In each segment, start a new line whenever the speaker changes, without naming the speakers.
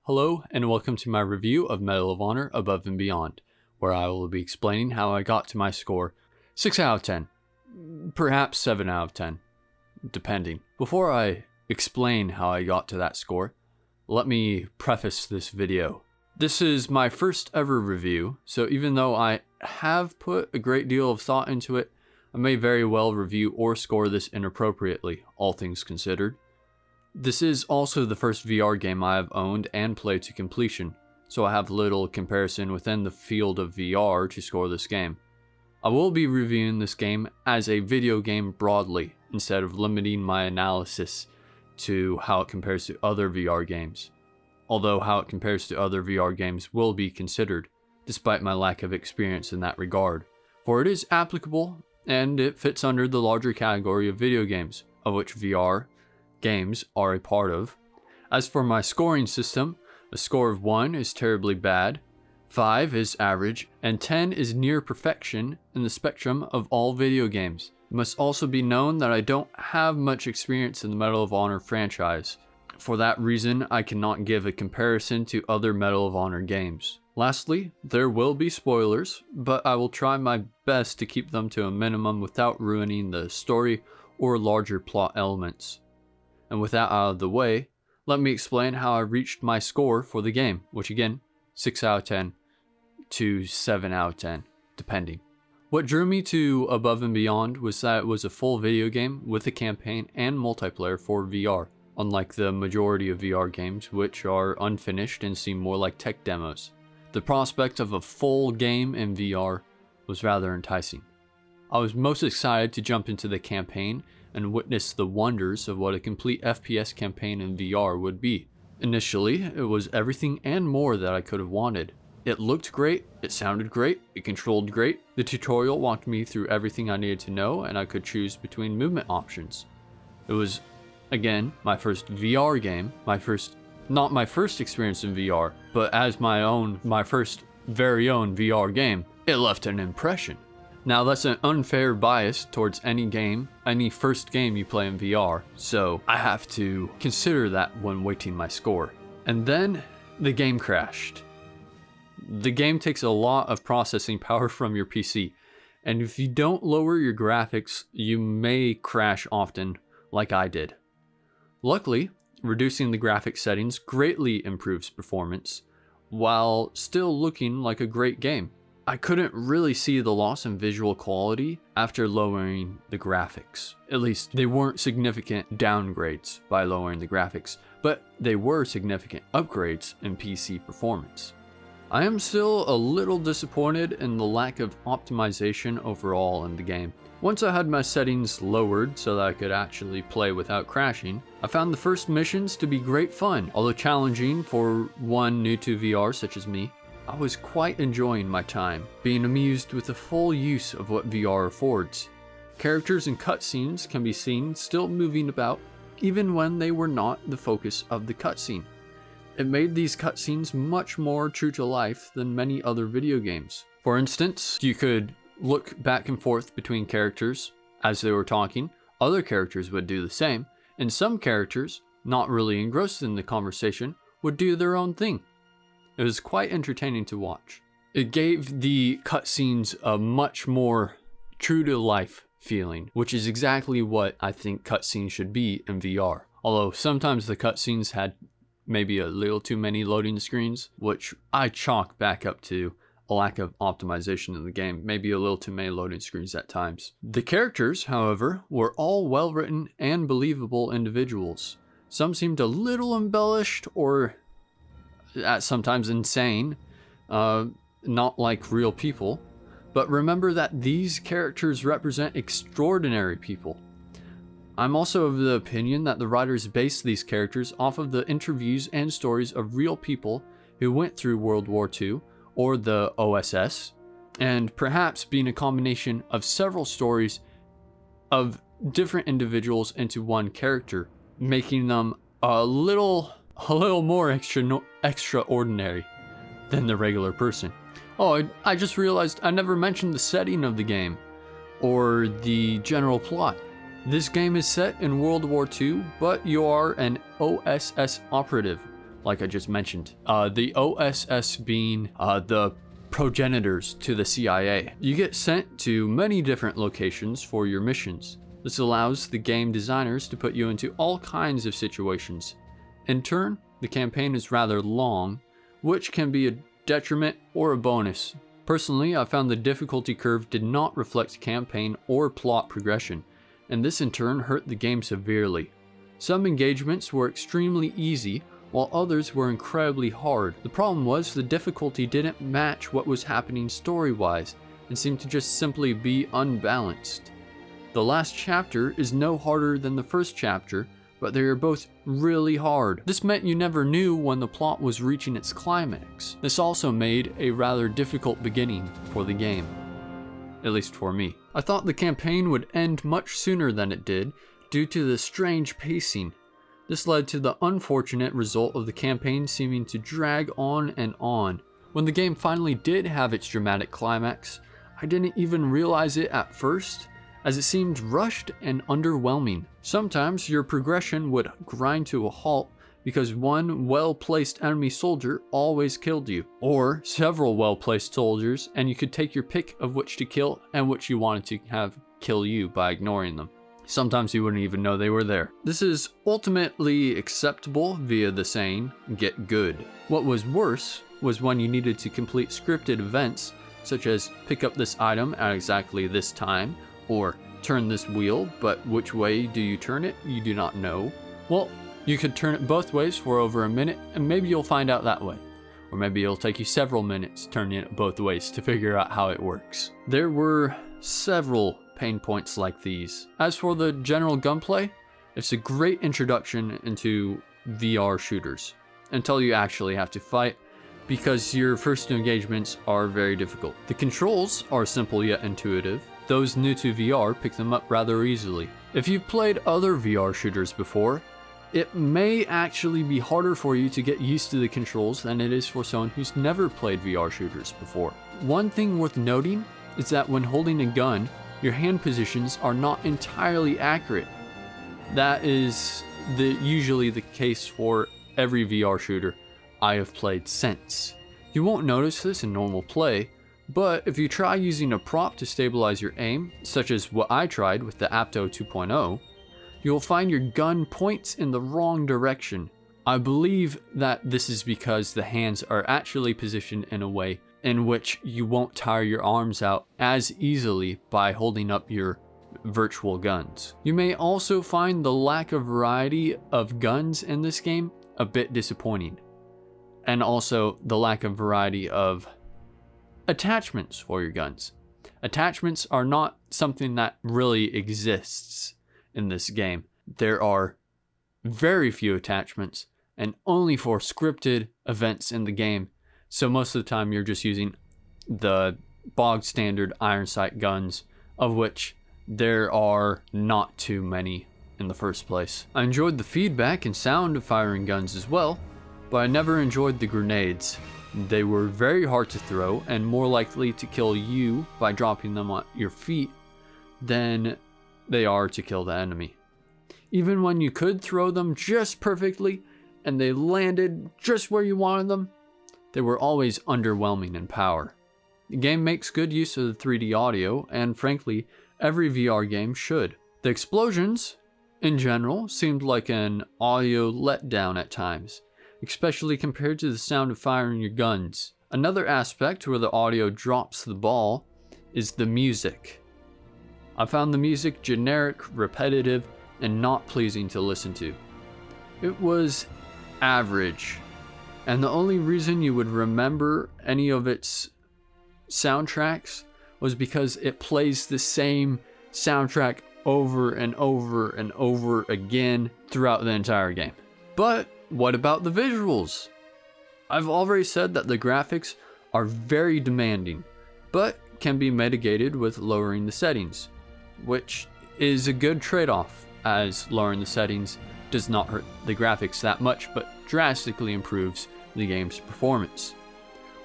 Hello and welcome to my review of Medal of Honor Above and Beyond, where I will be explaining how I got to my score 6 out of 10, perhaps 7 out of 10, depending. Before I explain how I got to that score, let me preface this video. This is my first ever review, so even though I have put a great deal of thought into it, I may very well review or score this inappropriately, all things considered. This is also the first VR game I have owned and played to completion, so I have little comparison within the field of VR to score this game. I will be reviewing this game as a video game broadly, instead of limiting my analysis to how it compares to other VR games. Although how it compares to other VR games will be considered, despite my lack of experience in that regard, for it is applicable and it fits under the larger category of video games, of which VR games are a part of. As for my scoring system, a score of 1 is terribly bad, 5 is average, and 10 is near perfection in the spectrum of all video games. It must also be known that I don't have much experience in the Medal of Honor franchise. For that reason, I cannot give a comparison to other Medal of Honor games. Lastly, there will be spoilers, but I will try my best to keep them to a minimum without ruining the story or larger plot elements. And with that out of the way, let me explain how I reached my score for the game, which again, 6 out of 10 to 7 out of 10, depending. What drew me to Above and Beyond was that it was a full video game with a campaign and multiplayer for VR, unlike the majority of VR games, which are unfinished and seem more like tech demos. The prospect of a full game in VR was rather enticing. I was most excited to jump into the campaign and witness the wonders of what a complete FPS campaign in VR would be. Initially, it was everything and more that I could have wanted. It looked great, it sounded great, it controlled great. The tutorial walked me through everything I needed to know, and I could choose between movement options. It was, again, my first VR game, not my first experience in VR, but as my first very own VR game. It left an impression. Now that's an unfair bias towards any first game you play in VR, so I have to consider that when weighting my score. And then the game crashed. The game takes a lot of processing power from your PC, and if you don't lower your graphics, you may crash often, like I did. Luckily, reducing the graphics settings greatly improves performance, while still looking like a great game. I couldn't really see the loss in visual quality after lowering the graphics. At least they weren't significant downgrades by lowering the graphics, but they were significant upgrades in PC performance. I am still a little disappointed in the lack of optimization overall in the game. Once I had my settings lowered so that I could actually play without crashing, I found the first missions to be great fun, although challenging for one new to VR such as me. I was quite enjoying my time, being amused with the full use of what VR affords. Characters and cutscenes can be seen still moving about, even when they were not the focus of the cutscene. It made these cutscenes much more true to life than many other video games. For instance, you could look back and forth between characters as they were talking. Other characters would do the same, and some characters, not really engrossed in the conversation, would do their own thing. It was quite entertaining to watch. It gave the cutscenes a much more true-to-life feeling, which is exactly what I think cutscenes should be in VR. Although sometimes the cutscenes had maybe a little too many loading screens, which I chalk back up to a lack of optimization in the game, maybe a little too many loading screens at times. The characters, however, were all well-written and believable individuals. Some seemed a little embellished or sometimes insane, not like real people, but remember that these characters represent extraordinary people. I'm also of the opinion that the writers based these characters off of the interviews and stories of real people who went through World War II or the OSS, and perhaps being a combination of several stories of different individuals into one character, making them a little more extraordinary than the regular person. Oh, I just realized I never mentioned the setting of the game, or the general plot. This game is set in World War II, but you are an OSS operative, like I just mentioned. The OSS being the progenitors to the CIA. You get sent to many different locations for your missions. This allows the game designers to put you into all kinds of situations. In turn, the campaign is rather long, which can be a detriment or a bonus. Personally, I found the difficulty curve did not reflect campaign or plot progression, and this in turn hurt the game severely. Some engagements were extremely easy, while others were incredibly hard. The problem was the difficulty didn't match what was happening story-wise, and seemed to just simply be unbalanced. The last chapter is no harder than the first chapter, but they are both really hard. This meant you never knew when the plot was reaching its climax. This also made a rather difficult beginning for the game, at least for me. I thought the campaign would end much sooner than it did due to the strange pacing. This led to the unfortunate result of the campaign seeming to drag on and on. When the game finally did have its dramatic climax, I didn't even realize it at first, as it seemed rushed and underwhelming. Sometimes your progression would grind to a halt because one well-placed enemy soldier always killed you, or several well-placed soldiers, and you could take your pick of which to kill and which you wanted to have kill you by ignoring them. Sometimes you wouldn't even know they were there. This is ultimately acceptable via the saying, get good. What was worse was when you needed to complete scripted events, such as pick up this item at exactly this time, or turn this wheel, but which way do you turn it? You do not know. Well, you could turn it both ways for over a minute, and maybe you'll find out that way. Or maybe it'll take you several minutes turning it both ways to figure out how it works. There were several pain points like these. As for the general gunplay, it's a great introduction into VR shooters, until you actually have to fight, because your first engagements are very difficult. The controls are simple yet intuitive. Those new to VR pick them up rather easily. If you've played other VR shooters before, it may actually be harder for you to get used to the controls than it is for someone who's never played VR shooters before. One thing worth noting is that when holding a gun, your hand positions are not entirely accurate. That is usually the case for every VR shooter I have played since. You won't notice this in normal play, but if you try using a prop to stabilize your aim, such as what I tried with the Apto 2.0, you'll find your gun points in the wrong direction. I believe that this is because the hands are actually positioned in a way in which you won't tire your arms out as easily by holding up your virtual guns. You may also find the lack of variety of guns in this game a bit disappointing, and also the lack of variety of attachments for your guns. Attachments are not something that really exists in this game. There are very few attachments, and only for scripted events in the game. So most of the time you're just using the bog standard iron sight guns, of which there are not too many in the first place. I enjoyed the feedback and sound of firing guns as well, but I never enjoyed the grenades. They were very hard to throw and more likely to kill you by dropping them at your feet than they are to kill the enemy. Even when you could throw them just perfectly and they landed just where you wanted them, they were always underwhelming in power. The game makes good use of the 3D audio, and frankly, every VR game should. The explosions, in general, seemed like an audio letdown at times, especially compared to the sound of firing your guns. Another aspect where the audio drops the ball is the music. I found the music generic, repetitive, and not pleasing to listen to. It was average, and the only reason you would remember any of its soundtracks was because it plays the same soundtrack over and over and over again throughout the entire game. But what about the visuals? I've already said that the graphics are very demanding, but can be mitigated with lowering the settings, which is a good trade-off, as lowering the settings does not hurt the graphics that much, but drastically improves the game's performance.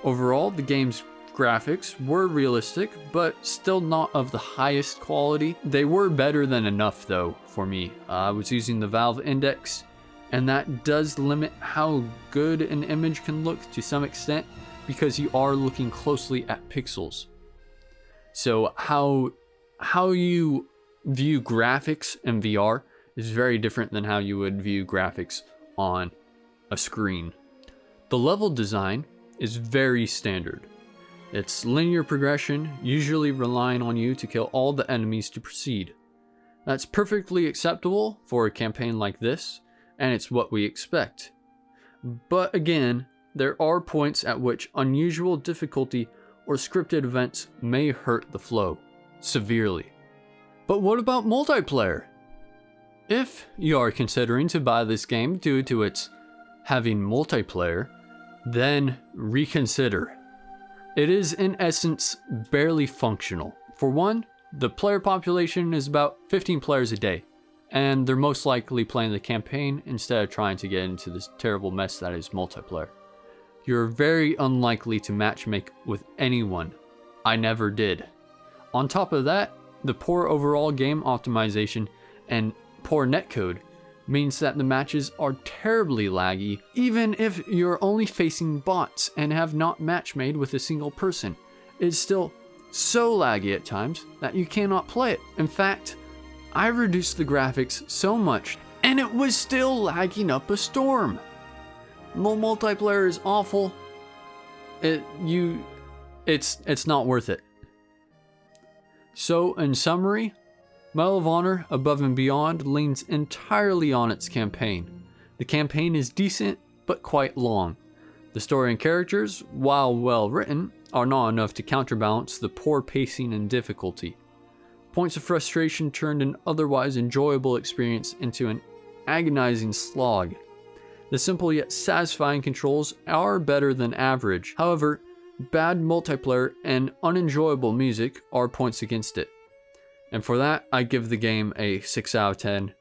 Overall, the game's graphics were realistic, but still not of the highest quality. They were better than enough though for me. I was using the Valve Index, And that does limit how good an image can look to some extent, because you are looking closely at pixels. So how you view graphics in VR is very different than how you would view graphics on a screen. The level design is very standard. It's linear progression, usually relying on you to kill all the enemies to proceed. That's perfectly acceptable for a campaign like this, and it's what we expect. But again, there are points at which unusual difficulty or scripted events may hurt the flow severely. But what about multiplayer? If you are considering to buy this game due to its having multiplayer, then reconsider. It is in essence barely functional. For one, the player population is about 15 players a day, and they're most likely playing the campaign instead of trying to get into this terrible mess that is multiplayer. You're very unlikely to matchmake with anyone. I never did. On top of that, the poor overall game optimization and poor netcode means that the matches are terribly laggy, even if you're only facing bots and have not match-made with a single person. It's still so laggy at times that you cannot play it. In fact, I reduced the graphics so much and it was still lagging up a storm. Multiplayer is awful. It's not worth it. So in summary, Medal of Honor Above and Beyond leans entirely on its campaign. The campaign is decent, but quite long. The story and characters, while well written, are not enough to counterbalance the poor pacing and difficulty. Points of frustration turned an otherwise enjoyable experience into an agonizing slog. The simple yet satisfying controls are better than average. However, bad multiplayer and unenjoyable music are points against it. And for that, I give the game a 6 out of 10.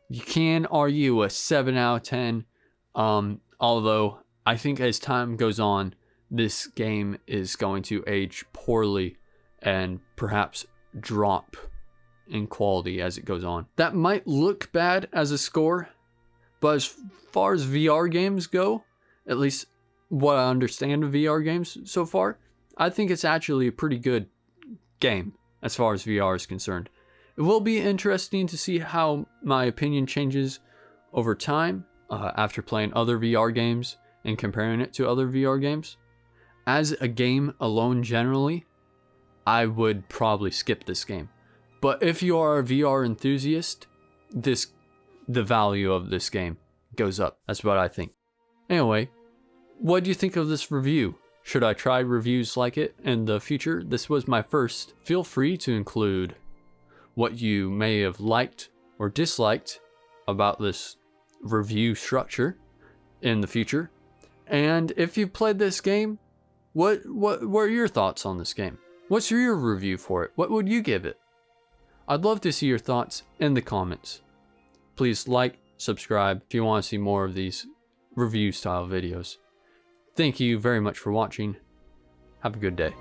You can argue a 7 out of 10, although I think as time goes on, this game is going to age poorly and perhaps drop in quality as it goes on. That might look bad as a score, but as far as VR games go, at least what I understand of VR games so far, I think it's actually a pretty good game as far as VR is concerned. It will be interesting to see how my opinion changes over time after playing other VR games and comparing it to other VR games. As a game alone generally, I would probably skip this game. But if you are a VR enthusiast, the value of this game goes up. That's what I think. Anyway, what do you think of this review? Should I try reviews like it in the future? This was my first. Feel free to include what you may have liked or disliked about this review structure in the future. And if you played this game, what are your thoughts on this game? What's your review for it? What would you give it? I'd love to see your thoughts in the comments. Please like, subscribe if you want to see more of these review style videos. Thank you very much for watching. Have a good day.